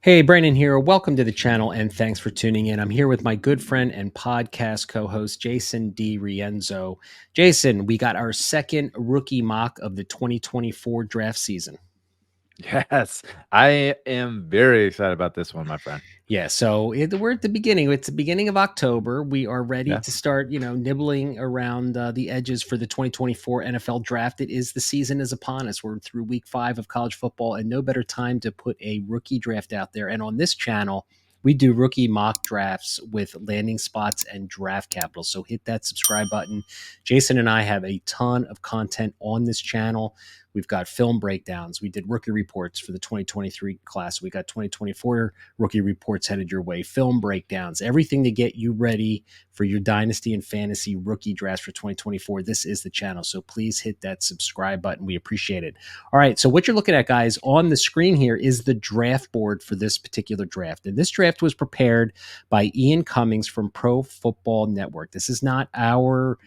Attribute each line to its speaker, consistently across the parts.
Speaker 1: Hey, Brandon here. Welcome to the channel and thanks for tuning in. I'm here with my good friend and podcast co host, Jason D. Rienzo. Jason, we got our second rookie mock of the 2024 draft season.
Speaker 2: Yes, I am very excited about this one, my friend.
Speaker 1: Yeah, so we're at the beginning. It's the beginning of October. We are ready
Speaker 2: Yeah.
Speaker 1: to start, nibbling around the edges for the 2024 NFL draft. It is the season is upon us. We're through week 5 of college football, and no better time to put a rookie draft out there. And on this channel, we do rookie mock drafts with landing spots and draft capital. So hit that subscribe button. Jason and I have a ton of content on this channel. We've got film breakdowns. We did rookie reports for the 2023 class. We got 2024 rookie reports headed your way, film breakdowns, everything to get you ready for your dynasty and fantasy rookie drafts for 2024. This is the channel. So please hit that subscribe button. We appreciate it. All right. So what you're looking at, guys, on the screen here is the draft board for this particular draft. And this draft was prepared by Ian Cummings from Pro Football Network. This is not our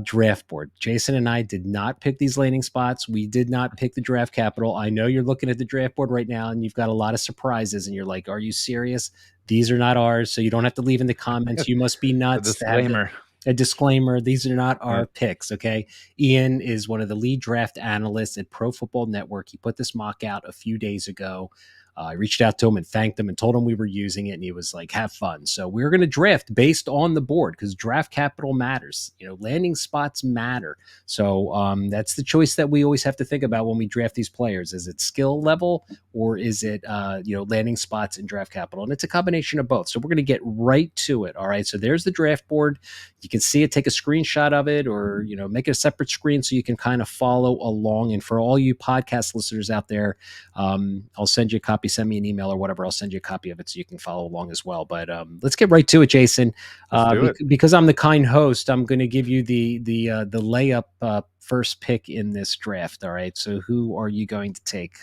Speaker 1: draft board. Jason and I did not pick these landing spots. We did not pick the draft capital. I know you're looking at the draft board right now and you've got a lot of surprises and you're like, are you serious? These are not ours. So you don't have to leave in the comments. You must be
Speaker 2: The
Speaker 1: nuts to have
Speaker 2: disclaimer.
Speaker 1: a disclaimer. These are not
Speaker 2: Yeah.
Speaker 1: our picks. Okay. Ian is one of the lead draft analysts at Pro Football Network. He put this mock out a few days ago. I reached out to him and thanked him and told him we were using it. And he was like, have fun. So we're going to draft based on the board because draft capital matters. Landing spots matter. So that's the choice that we always have to think about when we draft these players. Is it skill level or is it, landing spots and draft capital? And it's a combination of both. So we're going to get right to it. All right. So there's the draft board. You can see it, take a screenshot of it or, make it a separate screen so you can kind of follow along. And for all you podcast listeners out there, I'll send you a copy, send me an email or whatever. I'll send you a copy of it so you can follow along as well. But let's get right to it, Jason.
Speaker 2: Let's do it.
Speaker 1: Because I'm the kind host, I'm going to give you the layup first pick in this draft. All right. So who are you going to take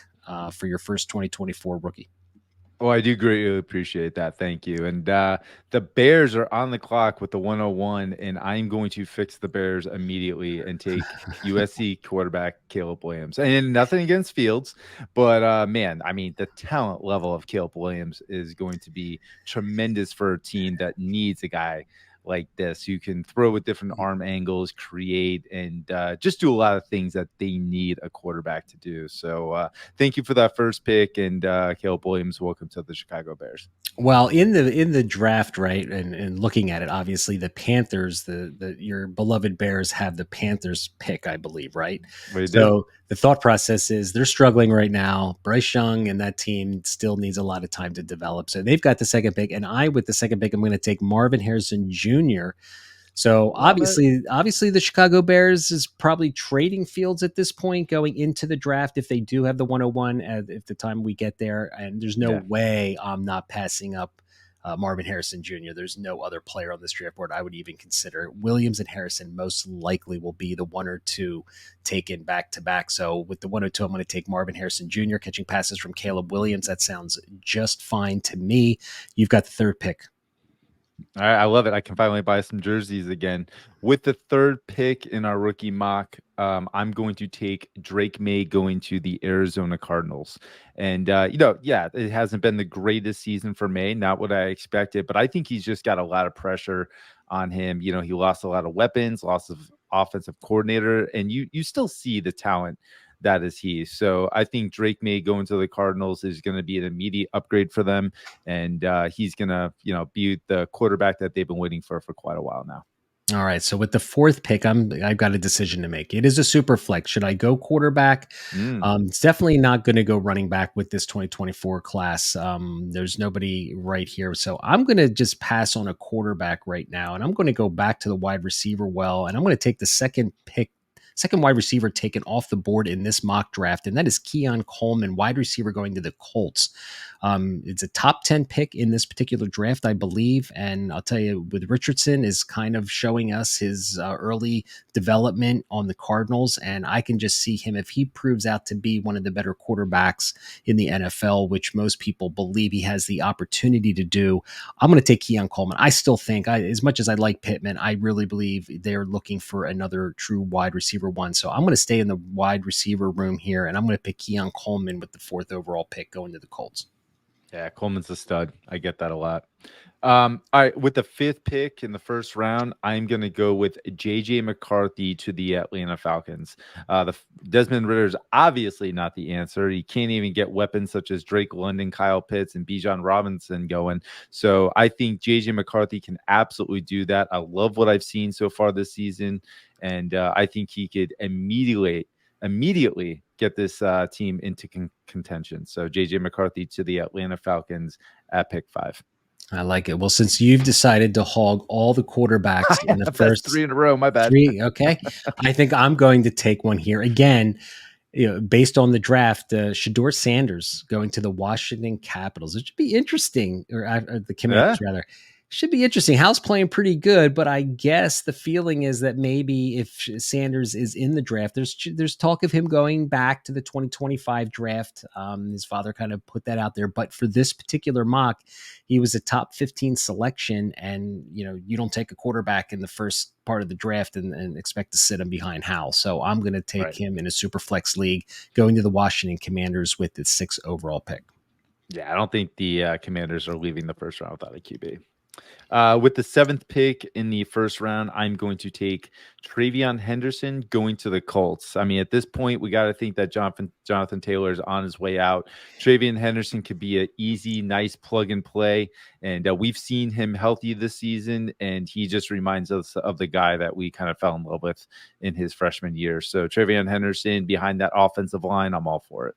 Speaker 1: for your first 2024 rookie?
Speaker 2: Well, I do greatly appreciate that. Thank you. And the Bears are on the clock with the 101, and I'm going to fix the Bears immediately and take USC quarterback Caleb Williams. And nothing against Fields, but man, I mean, the talent level of Caleb Williams is going to be tremendous for a team that needs a guy like this who can throw with different arm angles, create, and just do a lot of things that they need a quarterback to do. So thank you for that first pick, and Caleb Williams, welcome to the Chicago Bears.
Speaker 1: Well, in the draft, right, and looking at it, obviously the Panthers, your beloved Bears have the Panthers pick, I believe, right?
Speaker 2: What do you do?
Speaker 1: So the thought process is they're struggling right now. Bryce Young and that team still needs a lot of time to develop. So they've got the second pick, and I, with the second pick, I'm going to take Marvin Harrison Jr. So
Speaker 2: Love it.
Speaker 1: obviously, the Chicago Bears is probably trading Fields at this point going into the draft if they do have the 101 at the time we get there. And there's no
Speaker 2: Yeah.
Speaker 1: way I'm not passing up Marvin Harrison Jr. There's no other player on this draft board I would even consider. Williams and Harrison most likely will be the one or two taken back to back. So with the 102, I'm going to take Marvin Harrison Jr. catching passes from Caleb Williams. That sounds just fine to me. You've got the third pick.
Speaker 2: All right, I love it. I can finally buy some jerseys again. With the third pick in our rookie mock, I'm going to take Drake May going to the Arizona Cardinals. And, yeah, it hasn't been the greatest season for May, not what I expected, but I think he's just got a lot of pressure on him. He lost a lot of weapons, loss of offensive coordinator, and you still see the talent that is he. So I think Drake May going to the Cardinals is going to be an immediate upgrade for them. And he's going to, be the quarterback that they've been waiting for quite a while now.
Speaker 1: All right. So with the fourth pick, I've got a decision to make. It is a super flex. Should I go quarterback? It's definitely not going to go running back with this 2024 class. There's nobody right here. So I'm going to just pass on a quarterback right now. And I'm going to go back to the wide receiver well. And I'm going to take the second wide receiver taken off the board in this mock draft, and that is Keon Coleman, wide receiver going to the Colts. It's a top 10 pick in this particular draft, I believe. And I'll tell you, with Richardson is kind of showing us his early development on the Cardinals. And I can just see him, if he proves out to be one of the better quarterbacks in the NFL, which most people believe he has the opportunity to do, I'm going to take Keon Coleman. I still think, as much as I like Pittman, I really believe they're looking for another true wide receiver one. So I'm going to stay in the wide receiver room here, and I'm going to pick Keon Coleman with the fourth overall pick going to the Colts.
Speaker 2: Yeah, Coleman's a stud. I get that a lot. All right, with the fifth pick in the first round, I'm going to go with JJ McCarthy to the Atlanta Falcons. Desmond Ritter is obviously not the answer. He can't even get weapons such as Drake London, Kyle Pitts, and Bijan Robinson going. So I think JJ McCarthy can absolutely do that. I love what I've seen so far this season, and I think he could immediately get this team into contention. So JJ McCarthy to the Atlanta Falcons at pick 5.
Speaker 1: I like it. Well, since you've decided to hog all the quarterbacks in the
Speaker 2: That's
Speaker 1: first
Speaker 2: 3 in a row. My bad.
Speaker 1: three, okay, I think I'm going to take one here again. Based on the draft, Shador Sanders going to the Washington Capitals. It should be interesting, or the
Speaker 2: Yeah.
Speaker 1: Commanders rather. Should be interesting. Hal's playing pretty good, but I guess the feeling is that maybe if Sanders is in the draft, there's talk of him going back to the 2025 draft. His father kind of put that out there, but for this particular mock, he was a top 15 selection, and you don't take a quarterback in the first part of the draft and expect to sit him behind Hal. So I'm going to take
Speaker 2: Right.
Speaker 1: him in a super flex league, going to the Washington Commanders with the 6th overall pick.
Speaker 2: Yeah, I don't think the Commanders are leaving the first round without a QB. With the 7th pick in the first round, I'm going to take Travion Henderson going to the Colts. I mean, at this point, we got to think that Jonathan Taylor is on his way out. Travion Henderson could be an easy, nice plug and play. And we've seen him healthy this season, and he just reminds us of the guy that we kind of fell in love with in his freshman year. So Travion Henderson behind that offensive line, I'm all for it.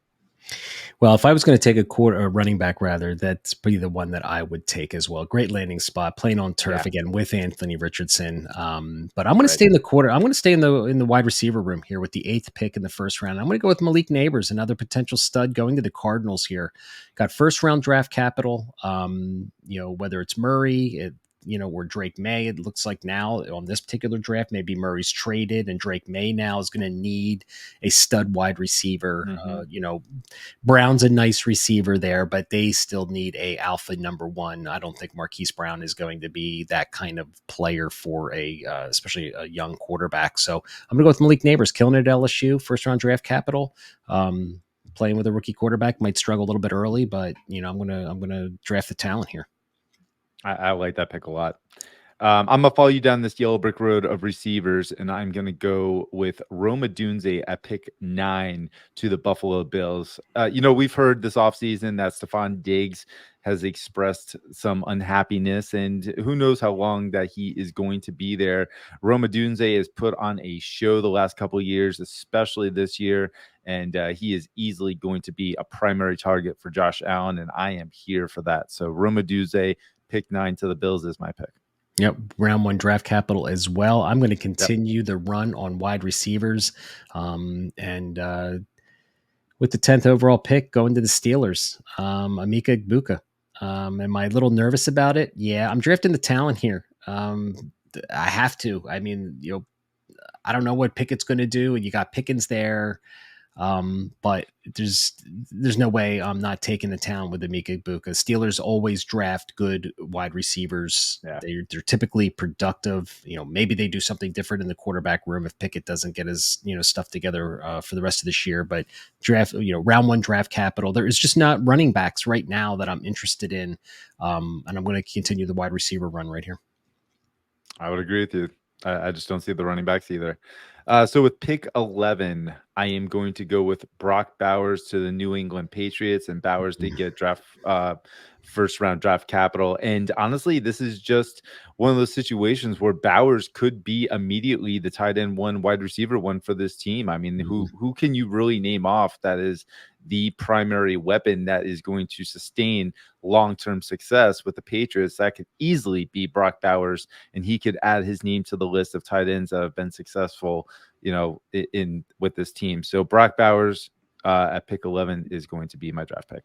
Speaker 1: Well, if I was going to take a running back, rather, that's probably the one that I would take as well. Great landing spot, playing on turf again with Anthony Richardson. But I'm going to stay in the quarter. I'm going to stay in the wide receiver room here with the 8th pick in the first round. I'm going to go with Malik Neighbors, another potential stud going to the Cardinals here. Got first round draft capital. Whether it's Murray, or Drake May, it looks like now on this particular draft, maybe Murray's traded and Drake May now is going to need a stud wide receiver. Brown's a nice receiver there, but they still need a alpha number one. I don't think Marquise Brown is going to be that kind of player for especially a young quarterback. So I'm going to go with Malik Neighbors, killing it at LSU, first round draft capital. Playing with a rookie quarterback might struggle a little bit early, but I'm gonna draft the talent here.
Speaker 2: I like that pick a lot. I'm going to follow you down this yellow brick road of receivers, and I'm going to go with Rome Odunze at pick 9 to the Buffalo Bills. We've heard this offseason that Stephon Diggs has expressed some unhappiness, and who knows how long that he is going to be there. Rome Odunze has put on a show the last couple of years, especially this year, and he is easily going to be a primary target for Josh Allen, and I am here for that. So Rome Odunze, pick 9 to the Bills is my pick.
Speaker 1: Yep, round 1 draft capital as well. I'm going to continue the run on wide receivers, and with the 10th overall pick, going to the Steelers, Emeka Egbuka. Am I a little nervous about it? Yeah, I'm drafting the talent here. I have to. I mean, I don't know what Pickett's going to do, and you got Pickens there. But there's no way I'm not taking the talent with Emeka Egbuka. Steelers always draft good wide receivers. Yeah. They're typically productive. Maybe they do something different in the quarterback room if Pickett doesn't get his stuff together for the rest of this year. But draft, round 1 draft capital. There is just not running backs right now that I'm interested in, and I'm going to continue the wide receiver run right here.
Speaker 2: I would agree with you. I just don't see the running backs either. So with pick 11, I am going to go with Brock Bowers to the New England Patriots, and Bowers did get first round draft capital. And honestly, this is just one of those situations where Bowers could be immediately the tight end 1, wide receiver 1 for this team. I mean, who can you really name off that is the primary weapon that is going to sustain long-term success with the Patriots? That could easily be Brock Bowers, and he could add his name to the list of tight ends that have been successful, in with this team. So Brock Bowers at pick 11 is going to be my draft pick.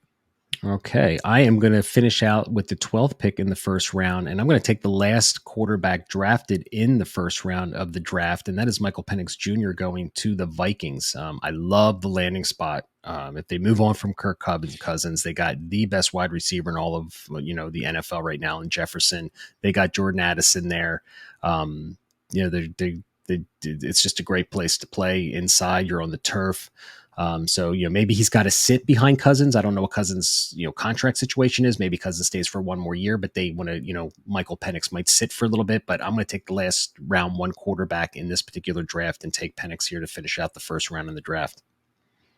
Speaker 1: Okay, I am going to finish out with the 12th pick in the first round, and I'm going to take the last quarterback drafted in the first round of the draft, and that is Michael Penix Jr. going to the Vikings. I love the landing spot. If they move on from Kirk Cousins, they got the best wide receiver in all of the NFL right now in Jefferson. They got Jordan Addison there. It's just a great place to play inside. You're on the turf. So maybe he's got to sit behind Cousins. I don't know what Cousins contract situation is. Maybe Cousins stays for one more year, but they want to Michael Penix might sit for a little bit. But I'm going to take the last round one quarterback in this particular draft and take Penix here to finish out the first round in the draft.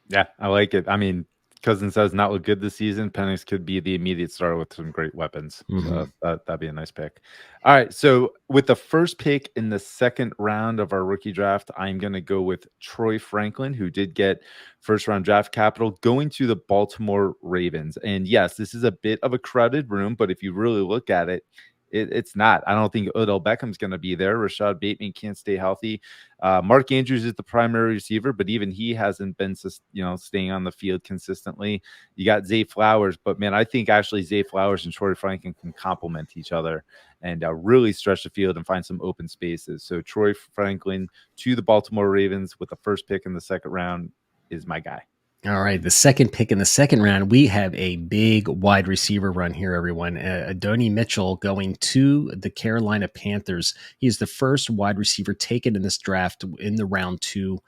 Speaker 2: Yeah, I like it. I mean, Cousins has not looked good this season. Penix could be the immediate starter with some great weapons.
Speaker 1: Mm-hmm.
Speaker 2: So that'd be a nice pick. All right. So with the first pick in the second round of our rookie draft, I'm going to go with Troy Franklin, who did get first round draft capital, going to the Baltimore Ravens. And yes, this is a bit of a crowded room, but if you really look at it, it's not. I don't think Odell Beckham's going to be there. Rashad Bateman can't stay healthy. Mark Andrews is the primary receiver, but even he hasn't been, staying on the field consistently. You got Zay Flowers, but man, I think actually Zay Flowers and Troy Franklin can complement each other and really stretch the field and find some open spaces. So Troy Franklin to the Baltimore Ravens with the first pick in the second round is my guy.
Speaker 1: All right, the second pick in the second round, we have a big wide receiver run here, everyone. Adonai Mitchell going to the Carolina Panthers. He is the first wide receiver taken in this draft in the round two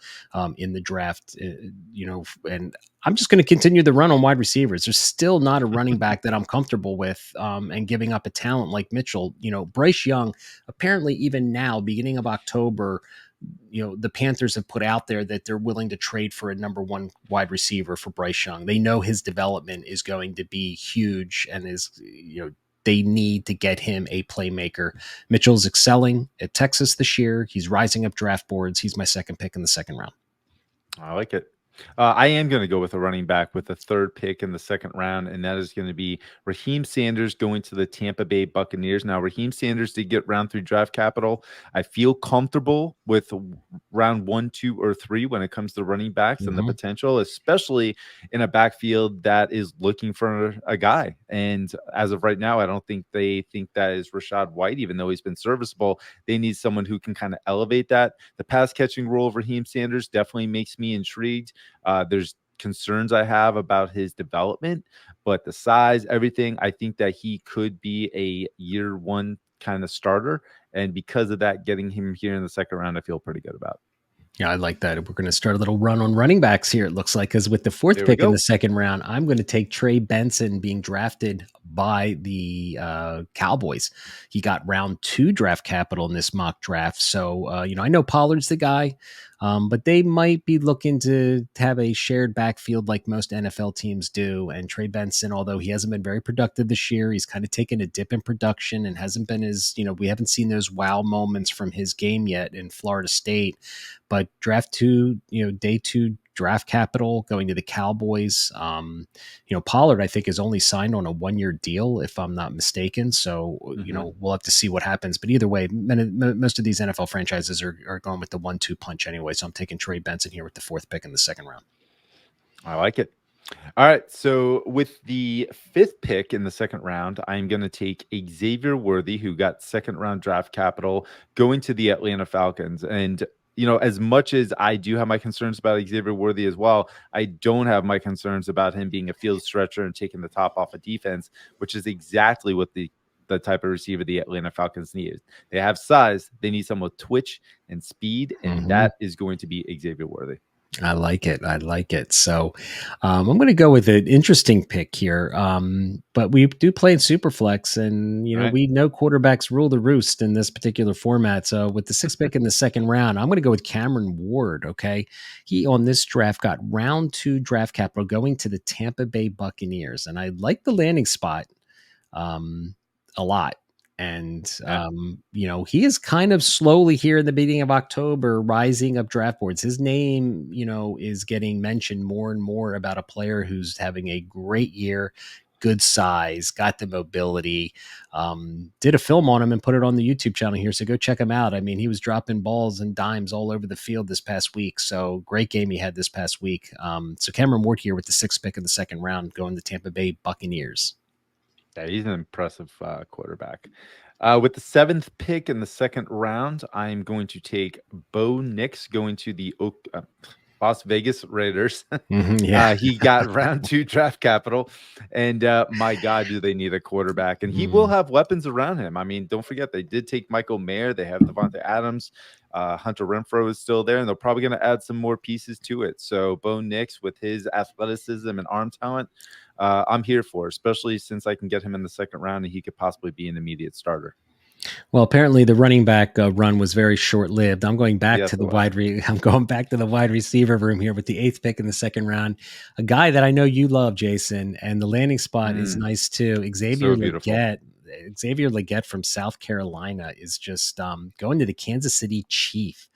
Speaker 1: in the draft. And I'm just going to continue the run on wide receivers. There's still not a running back that I'm comfortable with and giving up a talent like Mitchell. Bryce Young, apparently even now, beginning of October, the Panthers have put out there that they're willing to trade for a number one wide receiver for Bryce Young. They know his development is going to be huge and they need to get him a playmaker. Mitchell's excelling at Texas this year. He's rising up draft boards. He's my second pick in the second round.
Speaker 2: I like it. I am going to go with a running back with the third pick in the second round, and that is going to be Raheem Sanders going to the Tampa Bay Buccaneers. Now, Raheem Sanders did get round three draft capital. I feel comfortable with round 1, 2, or 3 when it comes to running backs and the potential, especially in a backfield that is looking for a guy. And as of right now, I don't think they think that is Rachaad White, even though he's been serviceable. They need someone who can kind of elevate that. The pass catching role of Raheem Sanders definitely makes me intrigued. There's concerns I have about his development, but the size, everything, I think that he could be a year one kind of starter. And because of that, getting him here in the second round, I feel pretty good about.
Speaker 1: Yeah, I like that. We're going to start a little run on running backs here, it looks like, because with the fourth
Speaker 2: There we
Speaker 1: pick in
Speaker 2: go.
Speaker 1: the second round, I'm going to take Trey Benson being drafted by the Cowboys. He got round 2 draft capital in this mock draft. So, I know Pollard's the guy, but they might be looking to have a shared backfield like most NFL teams do. And Trey Benson, although he hasn't been very productive this year, he's kind of taken a dip in production and hasn't been as, we haven't seen those wow moments from his game yet in Florida State. But draft 2, day 2 draft capital going to the Cowboys. Pollard, I think, is only signed on a 1-year deal, if I'm not mistaken. So, we'll have to see what happens. But either way, most of these NFL franchises are going with the 1-2 punch anyway. So I'm taking Trey Benson here with the fourth pick in the second round.
Speaker 2: I like it. All right. So with the fifth pick in the second round, I'm going to take Xavier Worthy, who got second round draft capital, going to the Atlanta Falcons. And as much as I do have my concerns about Xavier Worthy as well, I don't have my concerns about him being a field stretcher and taking the top off of defense, which is exactly what the type of receiver the Atlanta Falcons need. They have size. They need someone with twitch and speed, and that is going to be Xavier Worthy.
Speaker 1: I like it. I like it. So I'm going to go with an interesting pick here. But we do play in Superflex, and we know quarterbacks rule the roost in this particular format. So with the sixth pick in the second round, I'm going to go with Cameron Ward. Okay, he on this draft got round 2 draft capital going to the Tampa Bay Buccaneers, and I like the landing spot a lot. And, he is kind of slowly here in the beginning of October rising up draft boards. His name, is getting mentioned more and more about a player who's having a great year, good size, got the mobility, did a film on him and put it on the YouTube channel here. So go check him out. I mean, he was dropping balls and dimes all over the field this past week. So great game he had this past week. So Cameron Ward here with the 6th pick in the second round going to Tampa Bay Buccaneers.
Speaker 2: Yeah, he's an impressive quarterback. With the 7th pick in the second round, I'm going to take Bo Nix going to the Las Vegas Raiders.
Speaker 1: Yeah.
Speaker 2: He got round 2 draft capital, and my God, do they need a quarterback? And he will
Speaker 1: Mm.
Speaker 2: have weapons around him. I mean, don't forget they did take Michael Mayer. They have Devontae Adams. Hunter Renfro is still there, and they're probably going to add some more pieces to it. So Bo Nix, with his athleticism and arm talent, I'm here for, especially since I can get him in the second round and he could possibly be an immediate starter.
Speaker 1: Well, apparently the running back run was very short lived. I'm going back
Speaker 2: Yes,
Speaker 1: to
Speaker 2: it
Speaker 1: the
Speaker 2: was.
Speaker 1: I'm going back to the wide receiver room here with the eighth pick in the second round. A guy that I know you love, Jason, and the landing spot is
Speaker 2: Mm,
Speaker 1: nice too.
Speaker 2: so beautiful.
Speaker 1: Xavier Legette from South Carolina is just going to the Kansas City Chief.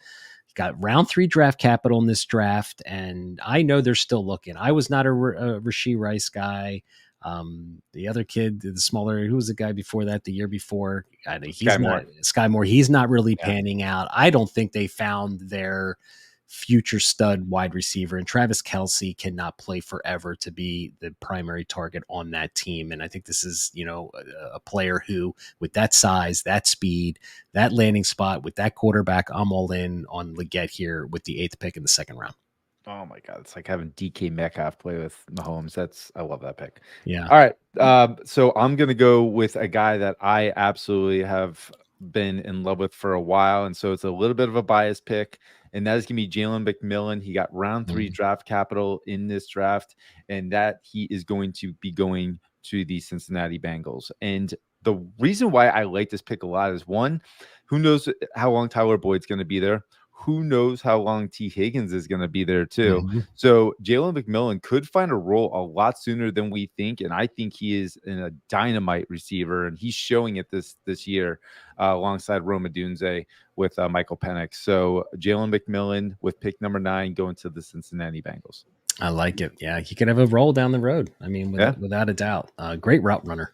Speaker 1: Got round 3 draft capital in this draft, and I know they're still looking. I was not a Rashee Rice guy. The other kid, the smaller, who was the guy before that? The year before,
Speaker 2: Sky
Speaker 1: he's not
Speaker 2: Moore.
Speaker 1: Sky Moore. He's not really
Speaker 2: Yeah.
Speaker 1: panning out. I don't think they found their future stud wide receiver, and Travis Kelsey cannot play forever to be the primary target on that team. And I think this is, a player who, with that size, that speed, that landing spot, with that quarterback, I'm all in on Leggett here with the 8th pick in the second round.
Speaker 2: Oh my God, it's like having DK Metcalf play with Mahomes. I love that pick.
Speaker 1: Yeah.
Speaker 2: All right, so I'm gonna go with a guy that I absolutely have been in love with for a while, and so it's a little bit of a biased pick, and that is gonna be Jalen McMillan. He got round 3
Speaker 1: Mhm.
Speaker 2: draft capital in this draft, and that he is going to be going to the Cincinnati Bengals. And the reason why I like this pick a lot is, one, who knows how long Tyler Boyd's gonna be there? Who knows how long T. Higgins is going to be there too?
Speaker 1: Mhm.
Speaker 2: So Jalen McMillan could find a role a lot sooner than we think, and I think he is a dynamite receiver, and he's showing it this year alongside Roma Dunze with Michael Penix. So Jalen McMillan with pick number 9 going to the Cincinnati Bengals.
Speaker 1: I like it. Yeah, he could have a role down the road. I mean,
Speaker 2: Yeah.
Speaker 1: without a doubt, great route runner.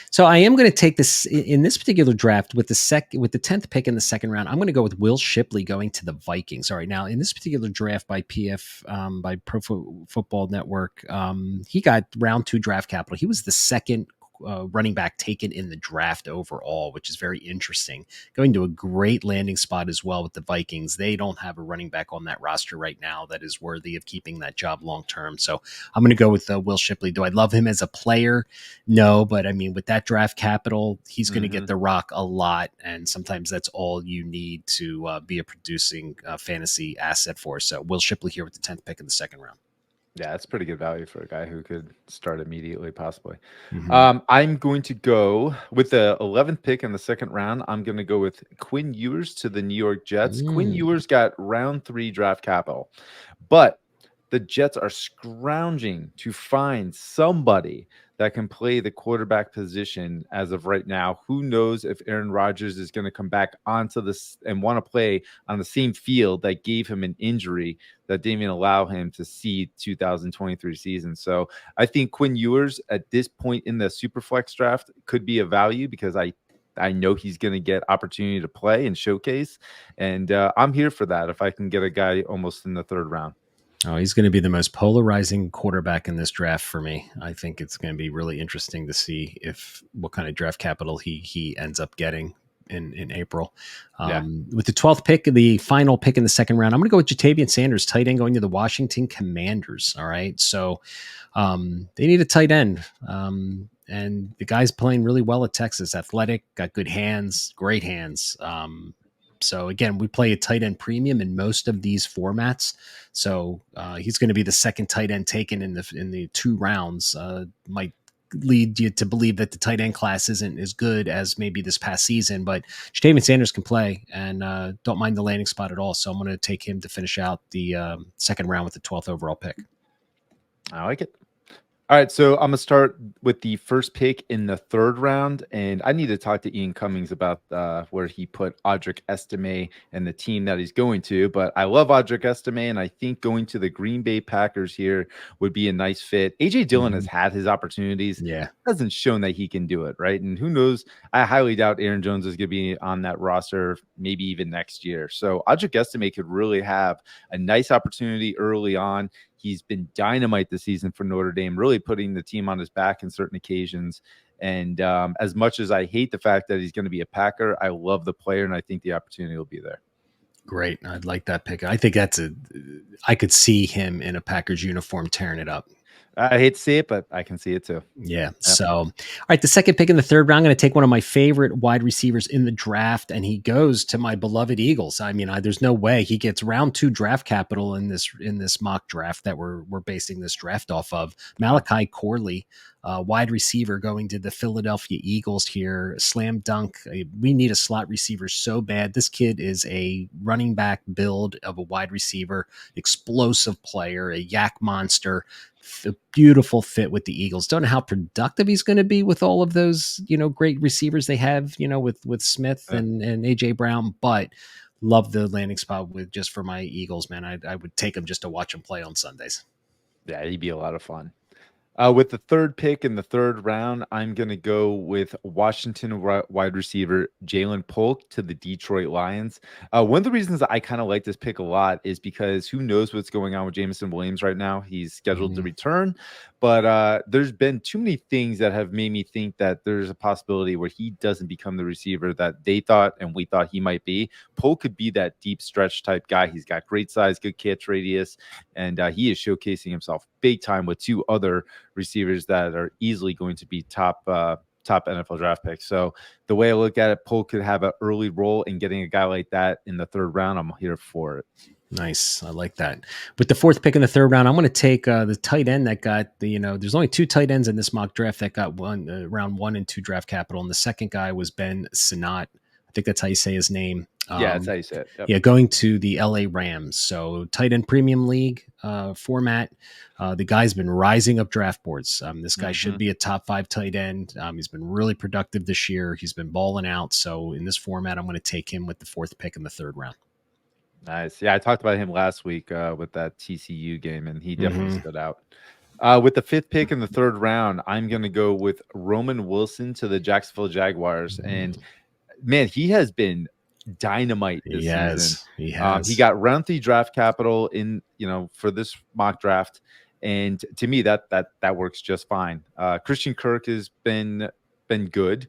Speaker 1: So I am going to take this in this particular draft with the 10th pick in the second round. I'm going to go with Will Shipley going to the Vikings. All right, now in this particular draft by by Football Network, he got round 2 draft capital. He was the second running back taken in the draft overall, which is very interesting. Going to a great landing spot as well with the Vikings. They don't have a running back on that roster right now that is worthy of keeping that job long term. So I'm going to go with Will Shipley. Do I love him as a player? No, but I mean, with that draft capital, he's going to get
Speaker 2: Mhm.
Speaker 1: the rock a lot, and sometimes that's all you need to be a producing fantasy asset for. So Will Shipley here with the 10th pick in the second round.
Speaker 2: Yeah, that's pretty good value for a guy who could start immediately, possibly.
Speaker 1: Mm-hmm.
Speaker 2: I'm going to go with the 11th pick in the second round. I'm going to go with Quinn Ewers to the New York Jets. Quinn
Speaker 1: Mm.
Speaker 2: Ewers got round 3 draft capital, but the Jets are scrounging to find somebody that can play the quarterback position as of right now. Who knows if Aaron Rodgers is going to come back onto this and want to play on the same field that gave him an injury that didn't even allow him to see 2023 season. So I think Quinn Ewers at this point in the Superflex draft could be a value because I know he's going to get opportunity to play and showcase, and I'm here for that if I can get a guy almost in the third round.
Speaker 1: Oh, he's going to be the most polarizing quarterback in this draft for me. I think it's going to be really interesting to see if what kind of draft capital he ends up getting in April.
Speaker 2: Yeah.
Speaker 1: With the 12th pick, the final pick in the second round, I'm going to go with Jatavian Sanders, tight end, going to the Washington Commanders. All right, so they need a tight end. And the guy's playing really well at Texas. Athletic, got good hands, great hands. So again, we play a tight end premium in most of these formats. So he's going to be the second tight end taken in the 2 rounds. Might lead you to believe that the tight end class isn't as good as maybe this past season, but Jatavian Sanders can play and don't mind the landing spot at all. So I'm going to take him to finish out the second round with the 12th overall pick.
Speaker 2: I like it. All right, so I'm gonna start with the first pick in the third round, and I need to talk to Ian Cummings about where he put Audric Estime and the team that he's going to. But I love Audric Estime, and I think going to the Green Bay Packers here would be a nice fit. AJ Dillon has
Speaker 1: Mhm.
Speaker 2: had his opportunities,
Speaker 1: Yeah.
Speaker 2: hasn't shown that he can do it, right? And who knows? I highly doubt Aaron Jones is going to be on that roster, maybe even next year. So Audric Estime could really have a nice opportunity early on. He's been dynamite this season for Notre Dame, really putting the team on his back in certain occasions. And as much as I hate the fact that he's going to be a Packer, I love the player, and I think the opportunity will be there.
Speaker 1: Great. I'd like that pick. I think I could see him in a Packers uniform tearing it up.
Speaker 2: I hate to see it, but I can see it too.
Speaker 1: Yeah.
Speaker 2: Yep.
Speaker 1: So, all right, the second pick in the third round, I'm going to take one of my favorite wide receivers in the draft, and he goes to my beloved Eagles. I mean, there's no way he gets round two draft capital in this mock draft that we're basing this draft off of.
Speaker 2: Wow.
Speaker 1: Malachi Corley, wide receiver, going to the Philadelphia Eagles here. Slam dunk. We need a slot receiver so bad. This kid is a running back build of a wide receiver, explosive player, a yak monster, a beautiful fit with the Eagles. Don't know how productive he's going to be with all of those, great receivers they have, with Smith
Speaker 2: Yeah.
Speaker 1: and AJ Brown, but love the landing spot with just for my Eagles, man. I would take him just to watch him play on Sundays.
Speaker 2: Yeah, he'd be a lot of fun. With the third pick in the third round, I'm going to go with Washington wide receiver Jalen Polk to the Detroit Lions. One of the reasons I kind of like this pick a lot is because who knows what's going on with Jameson Williams right now? He's scheduled to
Speaker 1: Mhm.
Speaker 2: return, but there's been too many things that have made me think that there's a possibility where he doesn't become the receiver that they thought and we thought he might be. Polk could be that deep stretch type guy. He's got great size, good catch radius, and he is showcasing himself big time with two other receivers that are easily going to be top NFL draft picks. So the way I look at it, Polk could have an early role in getting a guy like that in the third round. I'm here for it.
Speaker 1: Nice. I like that. With the fourth pick in the third round, I'm going to take the tight end that got there's only two tight ends in this mock draft that got round 1 and 2 draft capital. And the second guy was Ben Sinnott. I think that's how you say his name.
Speaker 2: Yeah, that's how you say it. Yep.
Speaker 1: Yeah, going to the LA Rams. So tight end premium league format. The guy's been rising up draft boards. This guy should be a top 5 tight end. He's been really productive this year. He's been balling out. So in this format, I'm going to take him with the fourth pick in the third round.
Speaker 2: Nice. Yeah, I talked about him last week with that TCU game, and he definitely
Speaker 1: Mm-hmm.
Speaker 2: stood out. With the fifth pick in the third round, I'm going to go with Roman Wilson to the Jacksonville Jaguars. And man, he has been dynamite this season.
Speaker 1: He has.
Speaker 2: He got round 3 draft capital in, for this mock draft. And to me, that works just fine. Christian Kirk has been good.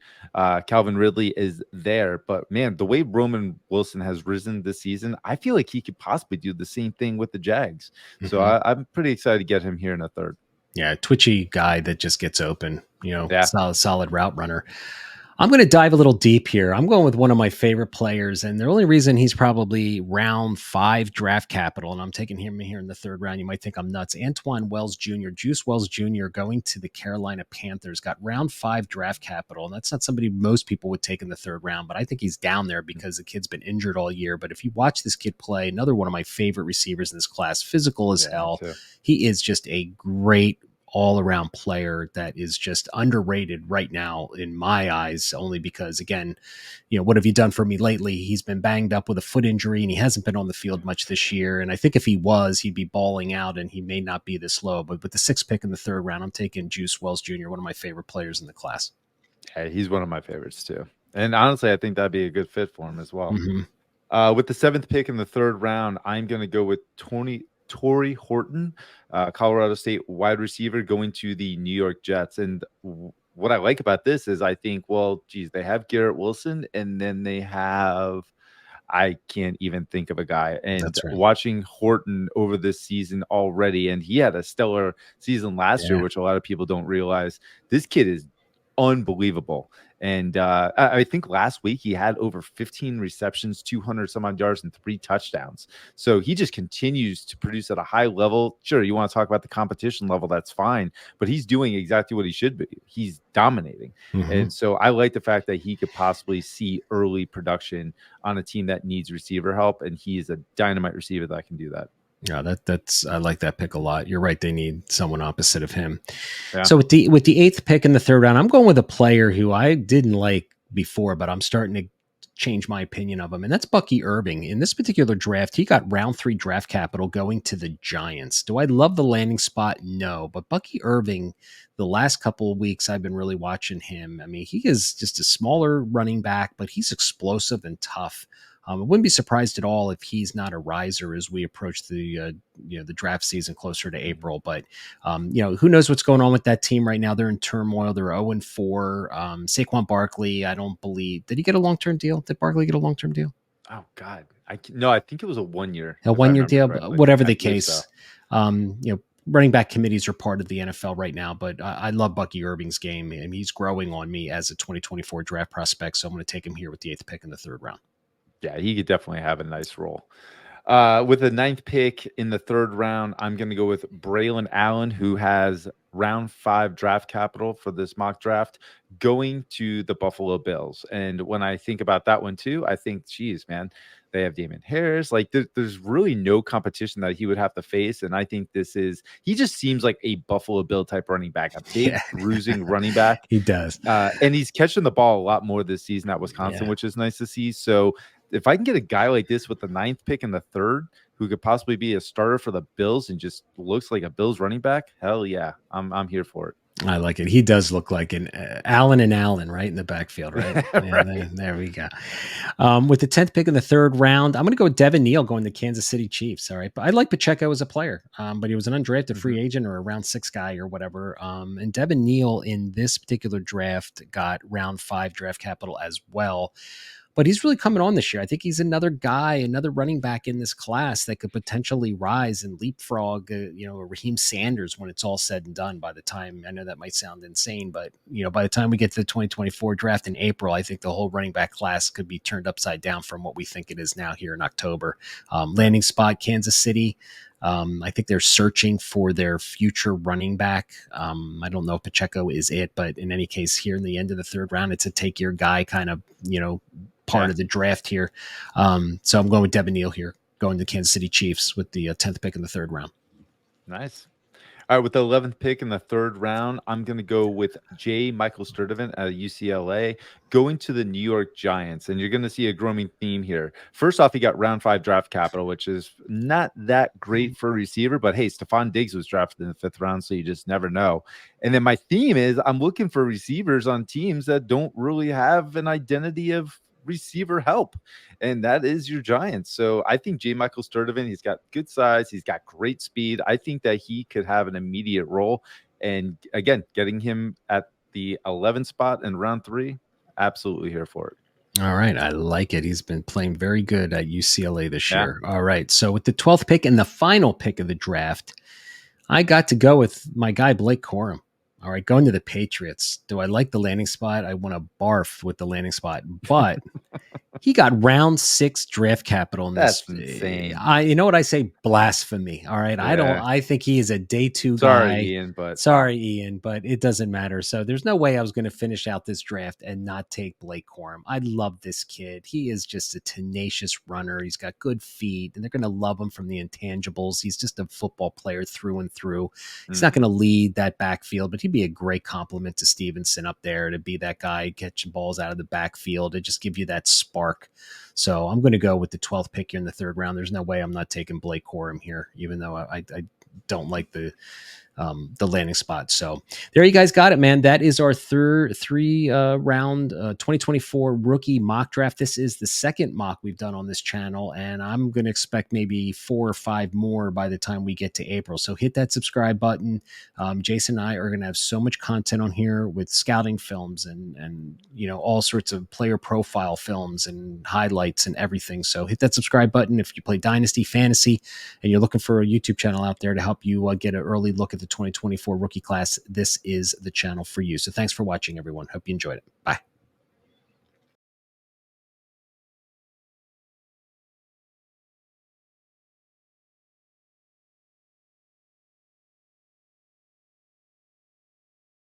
Speaker 2: Calvin Ridley is there, but man, the way Roman Wilson has risen this season, I feel like he could possibly do the same thing with the Jags. So I'm pretty excited to get him here in a third.
Speaker 1: Yeah, twitchy guy that just gets open,
Speaker 2: Yeah.
Speaker 1: solid route runner. I'm going to dive a little deep here. I'm going with one of my favorite players, and the only reason he's probably round 5 draft capital, and I'm taking him here in the third round. You might think I'm nuts. Antoine Wells Jr., Juice Wells Jr., going to the Carolina Panthers, got round 5 draft capital, and that's not somebody most people would take in the third round, but I think he's down there because the kid's been injured all year. But if you watch this kid play, another one of my favorite receivers in this class, physical as hell. He is just a great all-around player that is just underrated right now in my eyes, only because, again, what have you done for me lately? He's been banged up with a foot injury and he hasn't been on the field much this year. And I think if he was, he'd be balling out and he may not be this low. But with the 6th pick in the third round, I'm taking Juice Wells Jr., one of my favorite players in the class.
Speaker 2: Yeah, he's one of my favorites too. And honestly, I think that'd be a good fit for him as well.
Speaker 1: Mm-hmm.
Speaker 2: With the 7th pick in the third round, I'm going to go with Torrey Horton, Colorado State wide receiver, going to the New York Jets. And what I like about this is I think, well, geez, they have Garrett Wilson, and then they have, I can't even think of a guy. And
Speaker 1: Right.
Speaker 2: Watching Horton over this season already, and he had a stellar season last year, which a lot of people don't realize. This kid is unbelievable. And I think last week he had over 15 receptions, 200 some odd yards, and 3 touchdowns. So he just continues to produce at a high level. Sure, you want to talk about the competition level, that's fine, but he's doing exactly what he should be. He's dominating. And so I like the fact that he could possibly see early production on a team that needs receiver help, and he is a dynamite receiver that can do that.
Speaker 1: Yeah, that's I like that pick a lot. You're right; they need someone opposite of him.
Speaker 2: Yeah.
Speaker 1: So with the 8th pick in the third round, I'm going with a player who I didn't like before, but I'm starting to change my opinion of him, and that's Bucky Irving. In this particular draft, he got round 3 draft capital going to the Giants. Do I love the landing spot? No, but Bucky Irving, the last couple of weeks I've been really watching him. I mean, he is just a smaller running back, but he's explosive and tough. I wouldn't be surprised at all if he's not a riser as we approach the the draft season closer to April. But who knows what's going on with that team right now? They're in turmoil. They're 0-4. Saquon Barkley, I don't believe. Did he get a long-term deal? Did Barkley get a long-term deal?
Speaker 2: Oh God, no, I think it was a 1 year,
Speaker 1: A
Speaker 2: if I
Speaker 1: 1 year
Speaker 2: remember
Speaker 1: deal, but
Speaker 2: correctly.
Speaker 1: whatever
Speaker 2: I
Speaker 1: the
Speaker 2: believe so.
Speaker 1: case. Running back committees are part of the NFL right now, but I love Bucky Irving's game, and he's growing on me as a 2024 draft prospect. So I'm going to take him here with the 8th pick in the 3rd round.
Speaker 2: Yeah, he could definitely have a nice role. With the 9th pick in the 3rd round, I'm going to go with Braylon Allen, who has round 5 draft capital for this mock draft, going to the Buffalo Bills. And when I think about that one too, I think, geez, man, they have Damon Harris. Like, there's really no competition that he would have to face. And I think he just seems like a Buffalo Bill type running back, a big,
Speaker 1: Yeah,
Speaker 2: bruising running back.
Speaker 1: he does.
Speaker 2: And he's catching the ball a lot more this season at Wisconsin,
Speaker 1: Yeah.
Speaker 2: which is nice to see. So if I can get a guy like this with the 9th pick and the 3rd, who could possibly be a starter for the Bills and just looks like a Bills running back, hell yeah, I'm here for
Speaker 1: I like it. He does look like an Allen and Allen right in the backfield, right?
Speaker 2: it.
Speaker 1: Yeah,
Speaker 2: Right.
Speaker 1: there we go. With the 10th pick in the 3rd round, I'm going to go with Devin Neal going to Kansas City Chiefs. All right. But I like Pacheco as a player, but he was an undrafted free
Speaker 2: Mhm.
Speaker 1: agent or a round 6 guy or whatever. And Devin Neal in this particular draft got round 5 draft capital as well. But he's really coming on this year. I think he's another guy, another running back in this class that could potentially rise and leapfrog, Raheem Sanders when it's all said and done. By the time, I know that might sound insane, but by the time we get to the 2024 draft in April, I think the whole running back class could be turned upside down from what we think it is now here in October. Landing spot, Kansas City. I think they're searching for their future running back. I don't know if Pacheco is it, but in any case, here in the end of the 3rd round, it's a take your guy kind of, part
Speaker 2: Yeah.
Speaker 1: of the draft here. So I'm going with Devin Neal here, going to Kansas City Chiefs with the 10th pick in the 3rd round.
Speaker 2: Nice. All right, with the 11th pick in the 3rd round, I'm going to go with J. Michael Sturdivant at UCLA, going to the New York Giants. And you're going to see a growing theme here. First off, he got round 5 draft capital, which is not that great for a receiver. But hey, Stephon Diggs was drafted in the 5th round, so you just never know. And then my theme is I'm looking for receivers on teams that don't really have an identity of receiver help, and that is your Giants. So I think J. Michael Sturdivant, he's got good size, he's got great speed. I think that he could have an immediate role. And again, getting him at the 11th spot in round 3, absolutely here for it.
Speaker 1: All right. I like it. He's been playing very good at UCLA this
Speaker 2: Yeah.
Speaker 1: year. All right. So with the 12th pick and the final pick of the draft, I got to go with my guy, Blake Corum. All right. Going to the Patriots. Do I like the landing spot? I want to barf with the landing spot, but he got round 6 draft capital in this.
Speaker 2: That's insane.
Speaker 1: You know what I say? Blasphemy. All right.
Speaker 2: Yeah.
Speaker 1: I think he is a day 2
Speaker 2: Sorry,
Speaker 1: guy.
Speaker 2: Ian, but
Speaker 1: Sorry, Ian, but it doesn't matter. So there's no way I was going to finish out this draft and not take Blake Corum. I love this kid. He is just a tenacious runner. He's got good feet, and they're going to love him from the intangibles. He's just a football player through and through. He's not going to lead that backfield, but he'd be a great compliment to Stevenson up there to be that guy catching balls out of the backfield and just give you that spark. So I'm going to go with the 12th pick here in the 3rd round. There's no way I'm not taking Blake Corum here, even though I don't like the landing spot. So there you guys got it, man. That is our 3 round 2024 rookie mock draft. This is the 2nd mock we've done on this channel, and I'm going to expect maybe 4 or 5 more by the time we get to April. So hit that subscribe button. Jason and I are going to have so much content on here with scouting films and all sorts of player profile films and highlights and everything. So hit that subscribe button if you play Dynasty Fantasy and you're looking for a YouTube channel out there to help you get an early look at the 2024 rookie class. This is the channel for you. So thanks for watching, everyone. Hope you enjoyed it. Bye.